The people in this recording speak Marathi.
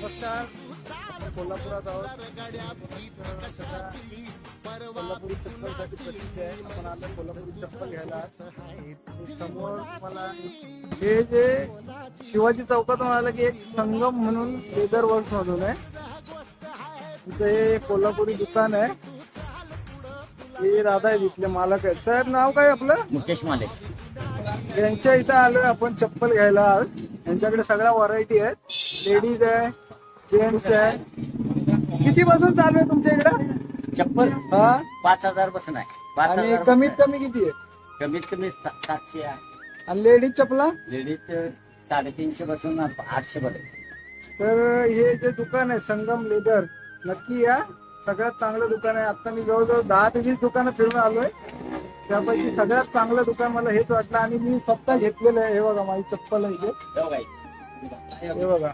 नमस्कार. कोल्हापुरात आहोत. कोल्हापुरी चप्पलसाठी प्रसिद्ध आहे. आपण आता कोल्हापुरी चप्पल घ्यायला समोर तुम्हाला हे जे शिवाजी चौकातून आलं की एक संगम म्हणून लेदर वर्क्स मधून आहे. इथे हे कोल्हापुरी दुकान आहे. हे दादा आहे इथले मालक आहेत. साहेब नाव काय आपलं? मुकेश माले. यांच्या इथं आलोय आपण चप्पल घ्यायला. यांच्याकडे सगळ्या व्हरायटी आहेत. लेडीज आहे, जेंट्स आहे. किती पासून चालू आहे तुमच्या इकडे चप्पल? हा 5,000 पासून आहे. आणि 5,000 कमीत कमी किती आहे? कमीत कमी 700 आहे. आणि लेडीज चपला? लेडीज 350 पासून 800 पर्यंत. तर हे जे दुकान आहे संगम लेदर, नक्की या. सगळ्यात चांगलं दुकान आहे. आता मी जवळजवळ 10 ते 20 दुकानं फिरून आलोय. त्यापैकी सगळ्यात चांगलं दुकान मला हेच वाटलं आणि मी स्वतः घेतलेलं आहे. हे बघा माझी चप्पल आहे इथे. हे बघा.